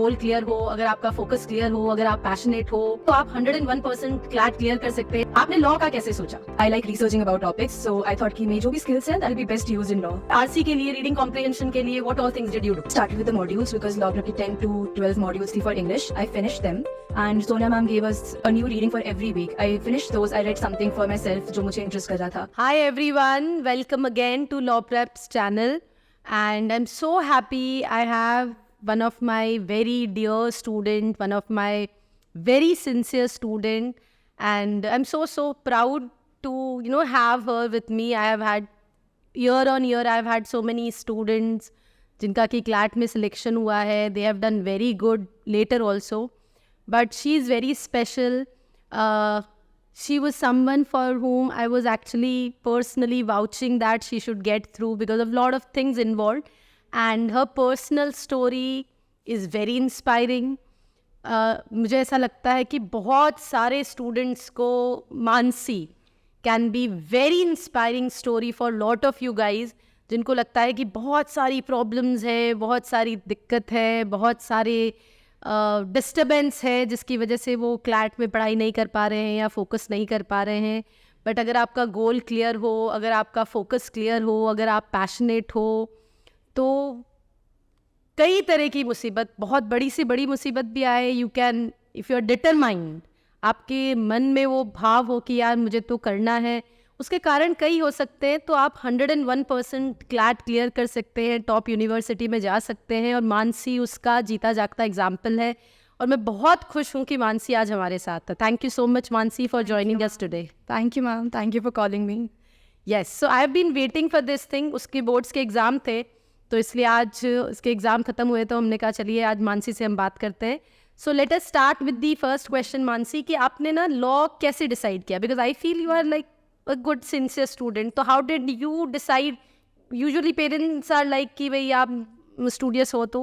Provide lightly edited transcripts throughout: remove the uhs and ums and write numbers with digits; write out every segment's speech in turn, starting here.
Goal clear हो, अगर आपका फोकस क्लियर हो, अगर आप पैशनेट हो, तो आप 101% क्लैट क्लियर कर सकते हैं। आपने लॉ का कैसे सोचा? I like researching about topics, so I thought कि मेरी जो भी skills हैं that'll be best used in law. RC के लिए, रीडिंग कॉम्प्रिहेंशन के लिए, what all things did you do? Started with the modules because law prep की 10 to 12 modules थी for English. I finished them and Sonia ma'am gave us a new reading for every week. I finished those. I read something for myself जो मुझे interest कर रहा था. Hi everyone, welcome again to Law Prep's channel, and I'm so happy I have one of my very dear student, one of my very sincere student, and I'm so proud to have her with me. I have had year on year I've had so many students जिनका कि CLAT में selection हुआ है. They have done very good later also, but she is very special. She was someone for whom I was actually personally vouching that she should get through because of a lot of things involved, and her personal story is very inspiring. मुझे ऐसा लगता है कि बहुत सारे students को Mansi can be very inspiring story for lot of you guys, जिनको लगता है कि बहुत सारी problems है, बहुत सारी दिक्कत है, बहुत सारे डिस्टर्बेंस है जिसकी वजह से वो क्लैट में पढ़ाई नहीं कर पा रहे हैं या फोकस नहीं कर पा रहे हैं. बट अगर आपका गोल क्लियर हो, अगर आपका फोकस क्लियर हो, अगर आप पैशनेट हो, तो कई तरह की मुसीबत, बहुत बड़ी से बड़ी मुसीबत भी आए, you can, if you are determined, आपके मन में वो भाव हो कि यार मुझे तो करना है, उसके कारण कई हो सकते हैं, तो आप 101% क्लैट क्लियर कर सकते हैं, टॉप यूनिवर्सिटी में जा सकते हैं. और मानसी उसका जीता जागता एग्जाम्पल है, और मैं बहुत खुश हूँ कि मानसी आज हमारे साथ है. Thank you so much Mansi for joining us today. Thank you ma'am. Thank you for calling me. Yes, so I have been waiting for this thing. उसके बोर्ड्स के एग्ज़ाम थे, तो इसलिए आज उसके एग्ज़ाम ख़त्म हुए, तो हमने कहा चलिए आज मानसी से हम बात करते हैं. So let us start with the first question Mansi, कि आपने ना लॉ कैसे डिसाइड किया? Because I feel you are like a good sincere student. तो how did you decide? Usually parents are like कि भाई आप studious हो तो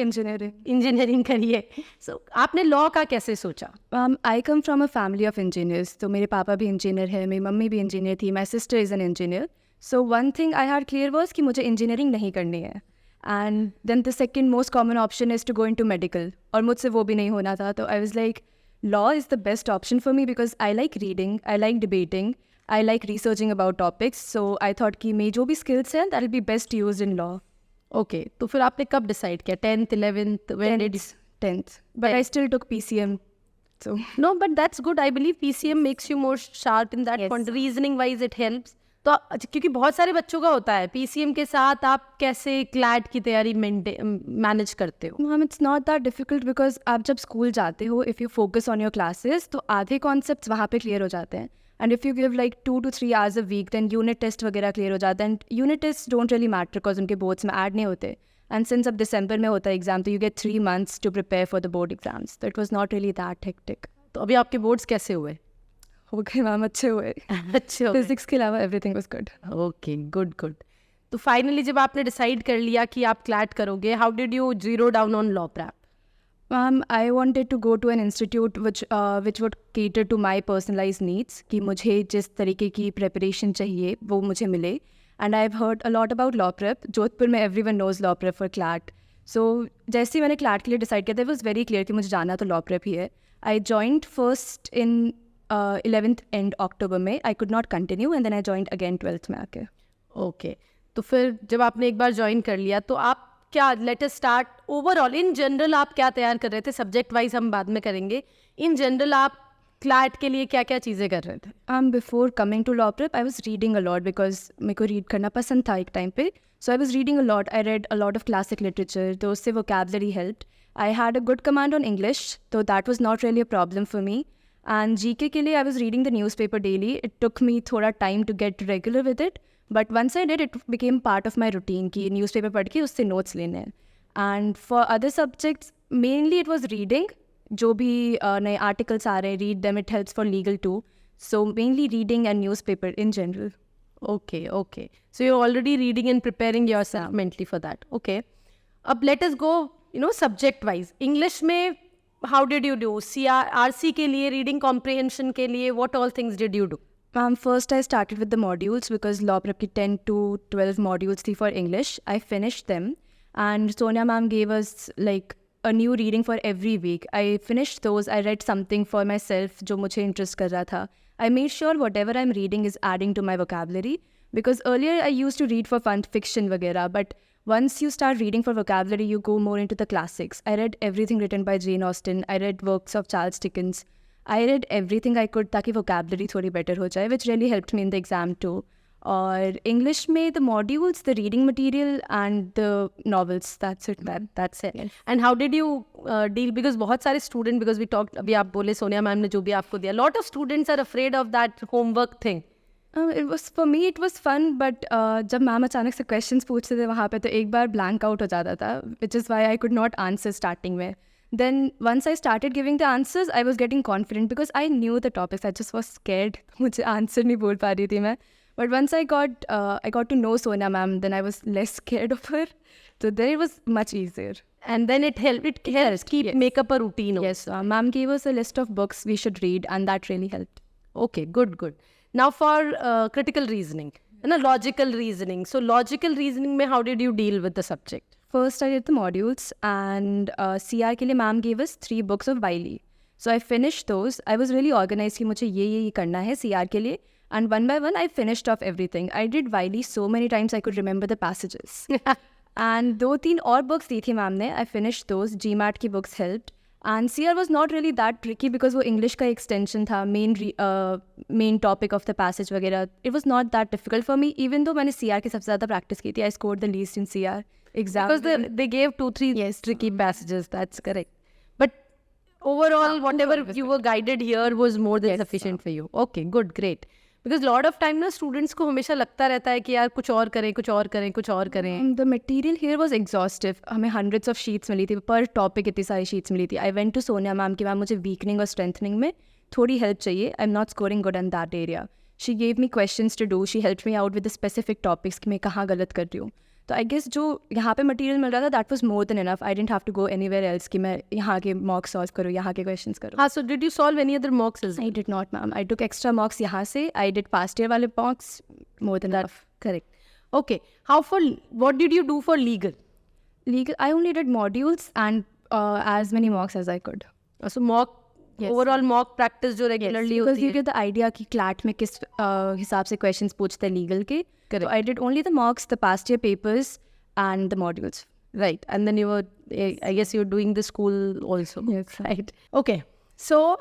engineering करिए. So आपने law का कैसे सोचा? I come from a family of engineers. तो मेरे पापा भी engineer है, मेरी मम्मी भी engineer थी, my sister is an engineer. So one thing I had clear was कि मुझे engineering नहीं करनी है. And then the second most common option is to go into medical. और मुझसे वो भी नहीं होना था, तो I was like, law is the best option for me because I like reading, I like debating, I like researching about topics. So I thought कि मेरी जो भी skills हैं that will be best used in law. Okay, तो फिर आपने कब decide किया? 10th, 11th, when did 10th. But I still took PCM. So no, but that's good. I believe PCM makes you more sharp in that point. Reasoning wise it helps. तो क्योंकि बहुत सारे बच्चों का होता है, PCM के साथ आप कैसे क्लैट की तैयारी मैनेज करते हो? Ma'am it's not that difficult because आप जब स्कूल जाते हो, if you focus on your classes, तो आधे कॉन्सेप्ट्स वहाँ पे क्लियर हो जाते हैं. And if you give like 2 to 3 hours a week, then unit test वगैरह क्लियर हो जाता है. And unit test don't really matter because उनके बोर्ड्स में ऐड नहीं होते. एंड सिंस अब दिसंबर में होता है एग्जाम, तो you get 3 months to prepare for the board exams. तो it was not really that hectic. तो अभी आपके बोर्ड्स कैसे हुए? हो गए मैम, अच्छे हुए. अच्छे. फिजिक्स के अलावा everything was good. Okay, good good. तो फाइनली जब आपने डिसाइड कर लिया कि आप क्लैट करोगे, how did you zero down on law prep? I wanted to go to an institute which would cater to my personalized needs, कि मुझे जिस तरीके की preparation चाहिए वो मुझे मिले. And I've heard a lot about law prep. Jodhpur में everyone knows law prep for CLAT. So जैसे ही मैंने CLAT के लिए decide किया था, it was very clear कि मुझे जाना तो law prep ही है. I joined first in 11th end October में. I could not continue and then I joined again 12th में आके. Okay. तो फिर जब आपने एक बार ज्वाइन कर लिया, तो आप क्या, late us start overall in general आप क्या तैयार कर रहे थे? सब्जेक्ट वाइज हम बाद में करेंगे. इन जनरल आप क्लैट के लिए क्या क्या चीज़ें कर रहे थे? Before coming to law prep I was reading a lot because मेरे को रीड करना पसंद था एक टाइम पे. So I was reading a lot. I read a lot of classic literature, तो उससे vocabulary helped. I had a good command on English, so that was not really a problem for me. And GK के लिए I was reading the newspaper daily. It टुक मी थोड़ा time to get regular with it, but once I did it became part of my routine कि newspaper पढ़ के उससे notes लेने हैं. And for other subjects mainly it was reading. जो भी नए आर्टिकल्स आ रहे हैं, read them, it helps for legal too. So mainly reading and newspaper in general. Okay, okay. So you're already reading and preparing yourself mentally for that. Okay. अब let us go, subject wise. English में how did you do? RC के लिए, reading comprehension के लिए, what all things did you do? First I started with the modules because law prep की 10 to 12 modules थी for English. I finished them and Sonia ma'am gave us like a new reading for every week. I finished those. I read something for myself जो मुझे interest कर रहा था. I made sure whatever I'm reading is adding to my vocabulary, because earlier I used to read for fun fiction वगैरह, but once you start reading for vocabulary, you go more into the classics. I read everything written by Jane Austen. I read works of Charles Dickens. I read everything I could ताकि vocabulary थोड़ी better हो जाए, which really helped me in the exam too. और English में the modules, the reading material and the novels, that's it. That's it. And how did you deal, because बहुत सारे student, because we talked, अभी आप बोले Sonia ma'am ने जो भी आपको दिया, lot of students are afraid of that homework thing. It was, for me it was fun, but जब मैम अचानक से questions पूछते थे वहाँ पे तो एक बार blank out हो जाता था, which is why I could not answer starting में. Then once I started giving the answers, I was getting confident because I knew the topics. I just was scared. मुझे answer नहीं बोल पा रही थी मैं. But once I got to know Sonia ma'am, then I was less scared of her. So then it was much easier. And then it helped. It helps keep yes. make up a routine. Yes, ma'am gave us a list of books we should read, and that really helped. Okay, good. Now for critical reasoning, logical reasoning. So logical reasoning में how did you deal with the subject? First, I did the modules, and CR के लिए ma'am gave us 3 books of Wiley. So I finished those. I was really organized कि मुझे ये करना है CR के लिए. And one by one, I finished off everything. I did Wiley so many times I could remember the passages. And 2-3 और books दी थी ma'am ने. I finished those. GMAT की books helped. And CR was not really that tricky because वो English का extension था, main topic of the passage वगैरह. It was not that difficult for me, even though मैंने CR की सबसे ज़्यादा practice की थी. I scored the least in CR exam. Because they gave 2-3 tricky passages. That's correct. But overall, whatever you were guided here was more than sufficient for you. Okay, good, great. Because lot of time ना students को हमेशा लगता रहता है कि यार कुछ और करें. The material here was exhaustive. हमें hundreds of sheets मिली थी, per topic इतनी सारी sheets मिली थी. I went to Sonia ma'am कि मैम मुझे weakening और strengthening में थोड़ी help चाहिए. I'm not scoring good in that area. She gave me questions to do. She helped me out with the specific topics कि मैं कहाँ गलत कर रही हूँ. तो I guess जो यहाँ पे material मिल रहा था, that was more than enough. I didn't have to go anywhere else कि मैं यहाँ के mocks solve करूँ, यहाँ के questions करूँ. हाँ, so did you solve any other mocks as well? I did not, ma'am. I took extra mocks यहाँ से. I did past year वाले mocks, more than enough. Correct. Okay. What did you do for legal? Legal, I only did modules and as many mocks as I could. So mock, overall mock practice जो regularly because होती you है. get the idea कि CLAT में किस हिसाब से questions पूछते हैं legal के. So I did only the mocks, the past year papers and the modules. Right. And then you were, I guess you were doing the school also. Yes. Right. Okay. So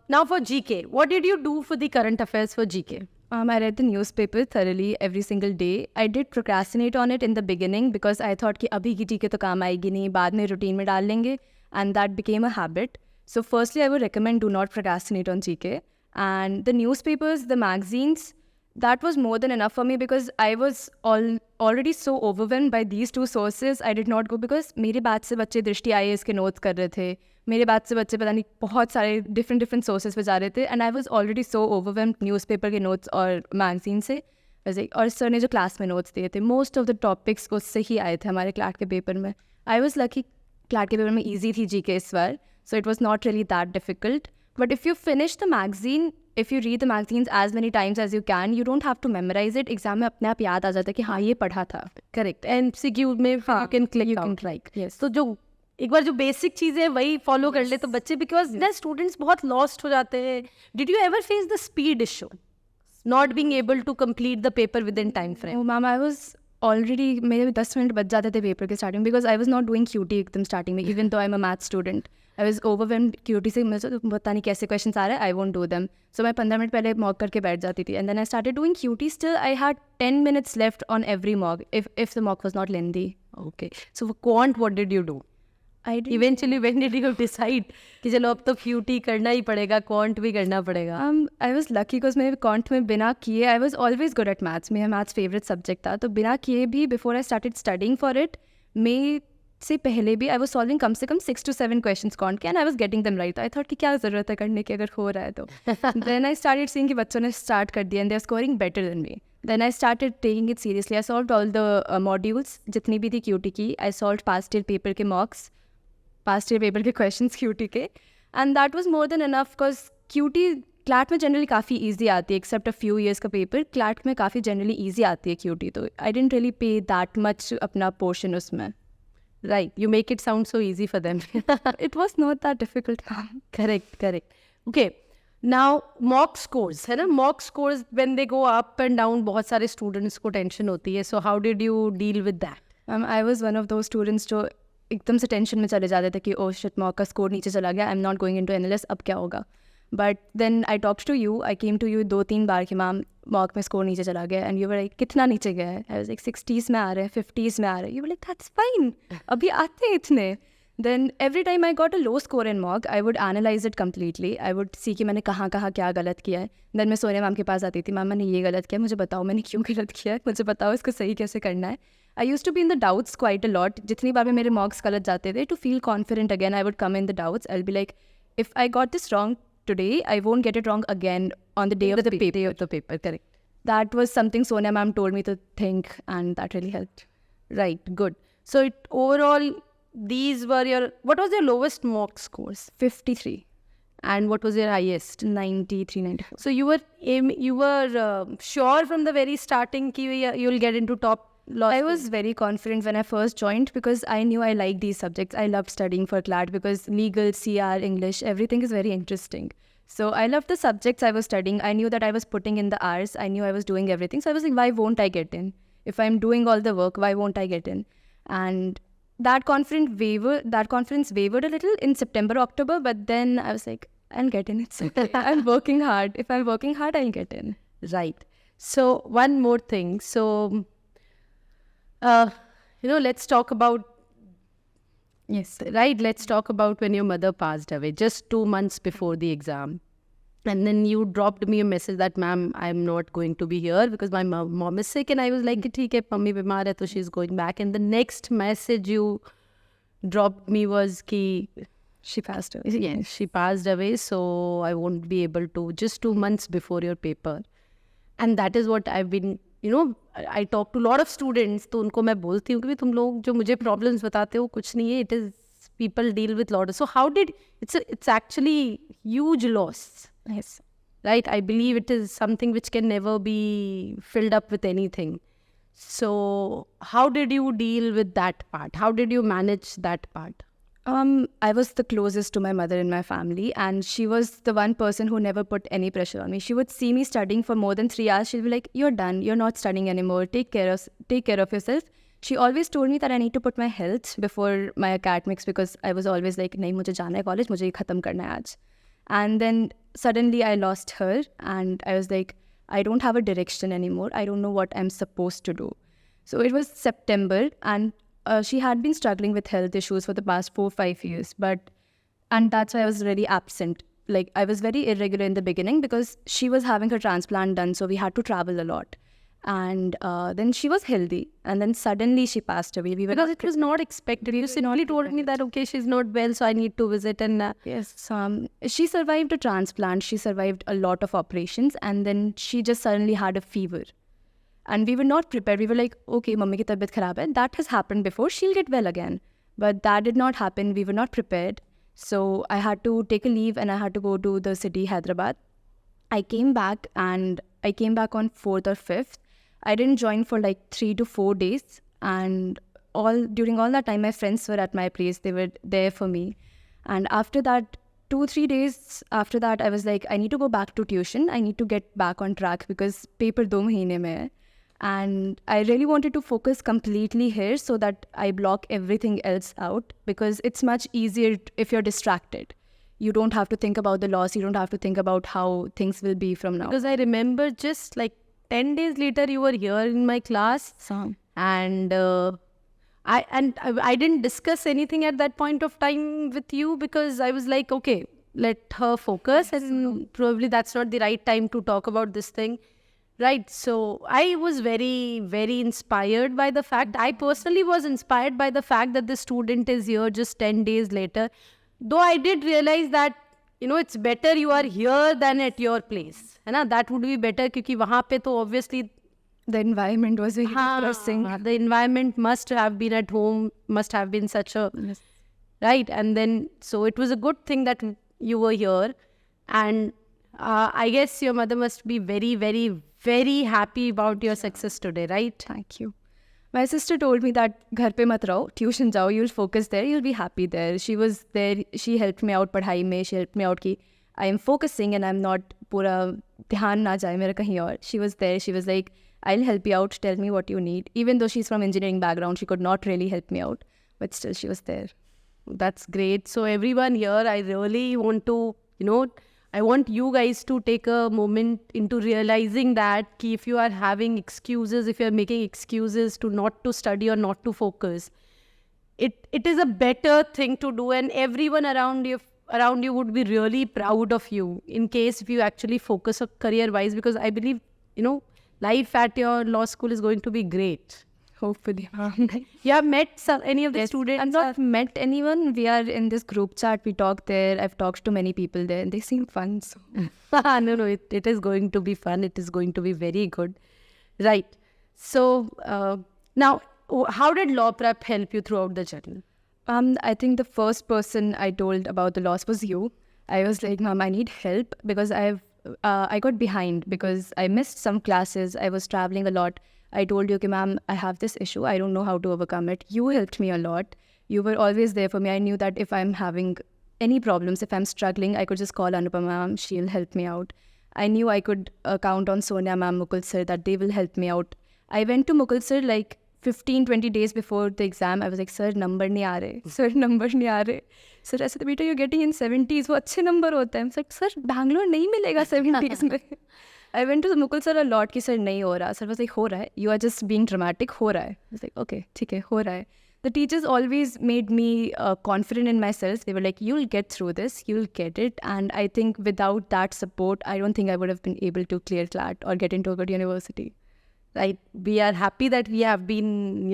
now for GK, what did you do for the current affairs for GK? I read the newspaper thoroughly every single day. I did procrastinate on it in the beginning because I thought कि अभी की GK तो काम आएगी नहीं, बाद में routine में डाल लेंगे, and that became a habit. So firstly, I would recommend do not procrastinate on GK. And the newspapers, the magazines, that was more than enough for me because I was already so overwhelmed by these 2 sources. I did not go because मेरे batch से बच्चे दृष्टि IAS के notes कर रहे थे. मेरे batch से बच्चे पता नहीं बहुत सारे different sources पे जा रहे थे. And I was already so overwhelmed newspaper के notes और magazine से. और sir ने जो class में notes दिए थे, most of the topics उससे ही आए थे हमारे CLAT के paper में. I was lucky CLAT के paper में easy थी GK इस बार. So it was not really that difficult. But if you finish the magazine, if you read the magazines as many times as you can, you don't have to memorize it. Exam में अपने आप याद आ जाता है कि हाँ ये पढ़ा था. Correct. MCQ में you can click out. Yes. So जो एक बार जो basic चीज़ें हैं वही follow कर ले तो बच्चे, because the students बहुत lost हो जाते हैं. Did you ever face the speed issue? Not being able to complete the paper within time frame? Oh, ma'am, I was already, मेरे 10 मिनट बच जाते थे पेपर के starting because I was not doing QT एकदम starting में, even though I'm a math student. I was overwhelmed QT से, मुझे पता नहीं कैसे questions आ रहे हैं, I won't do them. So मैं 15 मिनट पहले mock करके बैठ जाती थी. And then I started doing QT. Still, I had 10 minutes left on every mock if the mock was not lengthy. Okay. So for quant, what did you do? I did. Eventually, when did you decide कि चलो अब तो QT करना ही पड़ेगा, quant भी करना पड़ेगा? I was lucky because मेरे quant में बिना किए, I was always good at maths. मेरा maths favorite subject था. तो बिना किए भी before I started studying for it, मैं से पहले भी I was solving कम से कम 6 to 7 questions quant के, and I was getting them right. I thought कि क्या ज़रूरत है करने की अगर हो रहा है तो. Then I started seeing कि बच्चों ने start कर दिया and they are scoring better than me. Then I started taking it seriously. I solved all the modules जितनी भी थी QT की. I solved past year paper के mocks, past year paper के questions QT के, and that was more than enough because QT CLAT में generally काफ़ी easy आती है, except a few years का paper. CLAT में काफ़ी generally easy आती है QT, तो I didn't really pay that much अपना portion उसमें. Right. You make it sound so easy for them. It was not that difficult, ma'am. Correct. Okay. Now, mock scores, है ना? Mock scores, when they go up and down, बहुत सारे students को tension होती है. So, how did you deal with that? I was one of those students जो एकदम से टेंशन में चले जाते थे कि oh shit, मॉक का स्कोर नीचे चला गया, I'm not going into NLS, अब क्या होगा? But then I talked to you, I came to you 2-3 बार कि मैम मॉक में स्कोर नीचे चला गया, and you were like कितना नीचे गया है? I was like 60s में आ रहे हैं, 50s में आ रहे हैं. You were like that's fine, अभी आते हैं इतने. Then every time I got a low score in mock, I would analyze it completely. I would see कि मैंने कहाँ क्या गलत किया है. Then मैं सोनिया मैम के पास आती थी, मैम मैंने ये गलत किया, मुझे बताओ मैंने क्यों गलत किया है, मुझे बताओ इसको सही कैसे करना है. I used to be in the doubts quite a lot. जितनी बार भी मेरे mocks गलत जाते थे, to feel confident again, I would come in the doubts. I'll be like, if I got this wrong today, I won't get it wrong again on the day of the paper. Correct. That was something Sonia ma'am told me to think, and that really helped. Right, good. So, overall, these were what was your lowest mock scores? 53. And what was your highest? 93, 94. So, you were sure from the very starting that you'll get into top law I school? was very confident when I first joined because I knew I liked these subjects. I loved studying for CLAT because legal, CR, English, everything is very interesting. So I loved the subjects I was studying. I knew that I was putting in the hours. I knew I was doing everything. So I was like, why won't I get in? If I'm doing all the work, why won't I get in? And that confidence wavered a little in September, October. But then I was like, I'll get in. It's okay. I'm working hard. If I'm working hard, I'll get in. Right. So, one more thing. So, let's talk about, Yes. right, let's talk about when your mother passed away, just 2 months before the exam. And then you dropped me a message that, ma'am, I'm not going to be here because my mom is sick. And I was like, theek hai, mummy bimar hai, so she's going back. And the next message you dropped me was ki, She passed away. yes, she passed away, so I won't be able to, just 2 months before your paper. And that is what I've been, I talk to a lot of students, तो उनको मैं बोलती हूँ कि तुम लोग जो मुझे problems बताते हो कुछ नहीं है, it is, people deal with lot of, so how did, it's actually huge loss. Yes. Right? I believe it is something which can never be filled up with anything. So how did you deal with that part? How did you manage that part? I was the closest to my mother in my family, and she was the one person who never put any pressure on me. She would see me studying for more than 3 hours. She'll be like, "You're done. You're not studying anymore. Take care of yourself." She always told me that I need to put my health before my academics because I was always like, "नहीं मुझे जाना है college. मुझे ये खत्म करना है आज." And then suddenly I lost her, and I was like, I don't have a direction anymore. I don't know what I'm supposed to do. So it was September, and she had been struggling with health issues for the past 4-5 years, and that's why I was really absent. Like, I was very irregular in the beginning because she was having her transplant done, so we had to travel a lot. And then she was healthy, and then suddenly she passed away. Because it was not expected. You simply told me that, okay, she's not well, so I need to visit. And yes, she survived a transplant. She survived a lot of operations, and then she just suddenly had a fever. And we were not prepared. We were like, okay, mummy ki tabiyat kharab hai. That has happened before. She'll get well again. But that did not happen. We were not prepared. So I had to take a leave and I had to go to the city, Hyderabad. I came back on 4th or 5th. I didn't join for like 3 to 4 days. And during all that time, my friends were at my place. They were there for me. And after that, 2-3 days after that, I was like, I need to go back to tuition. I need to get back on track because paper 2 mahine mein hai. And I really wanted to focus completely here so that I block everything else out because it's much easier if you're distracted. You don't have to think about the loss. You don't have to think about how things will be from now. Because I remember just like 10 days later, you were here in my class. And I didn't discuss anything at that point of time with you because I was like, okay, let her focus. And probably that's not the right time to talk about this thing. Right. So I was very, very inspired by the fact, I personally was inspired by the fact that the student is here just 10 days later. Though I did realize that, it's better you are here than at your place. That would be better because wahan pe to obviously the environment was very depressing. The environment must have been at home, must have been such a... Yes. Right. And then, so it was a good thing that you were here. And I guess your mother must be very, very, very happy about your success today, right? Thank you. My sister told me that घर पे मत रहो, tuition जाओ, you'll focus there, you'll be happy there. She was there, she helped me out पढ़ाई में, she helped me out कि I am focusing and I'm not पूरा ध्यान ना जाए मेरा कहीं और. She was there, she was like, I'll help you out, tell me what you need. Even though she's from engineering background, she could not really help me out, but still she was there. That's great. So everyone here, I really want to, I want you guys to take a moment into realizing that ki if you are having excuses, if you are making excuses to not to study or not to focus, it is a better thing to do, and everyone around you would be really proud of you in case if you actually focus on career wise, because I believe, life at your law school is going to be great. Hopefully. You have met any of the Yes, students? I've not met anyone. We are in this group chat. We talk there. I've talked to many people there and they seem fun. So. No, it is going to be fun. It is going to be very good. Right. So, now, how did law prep help you throughout the journey? I think the first person I told about the loss was you. I was like, Mom, I need help because I got behind because I missed some classes. I was traveling a lot. I told you, okay, ma'am, I have this issue. I don't know how to overcome it. You helped me a lot. You were always there for me. I knew that if I'm having any problems, if I'm struggling, I could just call Anupama ma'am. She'll help me out. I knew I could count on Sonia ma'am, Mukul sir, that they will help me out. I went to Mukul sir like 15-20 days before the exam. I was like, sir, number nahi aa rahe. Sir, number nahi aa rahe. Sir, I said, beta, you're getting in 70s. वो अच्छे number होते हैं. I was like, sir, Bangalore नहीं मिलेगा 70s में. I went to the Mukul sir a lot कि sir नहीं हो रहा. Sir was like, हो रहा है. You are just being dramatic. हो रहा है. I was like, okay, ठीक है, हो रहा है. The teachers always made me confident in myself. They were like, you'll get through this. You'll get it. And I think without that support, I don't think I would have been able to clear CLAT or get into a good university. Right. We are happy that we have been,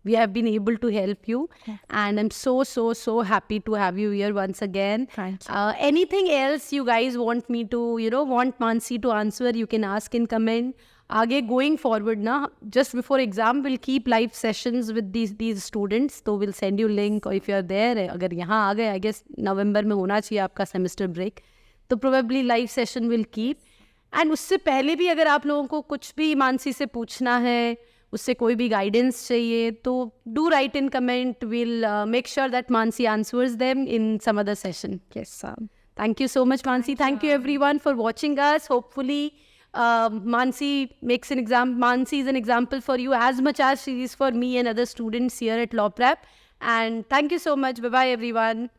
we have been able to help you. Yeah. And I'm so happy to have you here once again. Thank you. Anything else you guys want me to, want Mansi to answer, you can ask in comment. Aage going forward, just before exam, we'll keep live sessions with these students. So we'll send you link, or if you're there, agar yahan aa gaye, I guess November mein hona chahiye aapka semester break. So probably live session will keep. And उससे पहले भी अगर आप लोगों को कुछ भी मानसी से पूछना है, उससे कोई भी गाइडेंस चाहिए, तो do write in comment. Will make sure that Mansi answers them in some other session. Yes, sir. Thank you so much, Mansi. Thank you everyone for watching us. Hopefully, Mansi is an example for you as much as she is for me and other students here at Law Prep. And thank you so much. Bye-bye, everyone.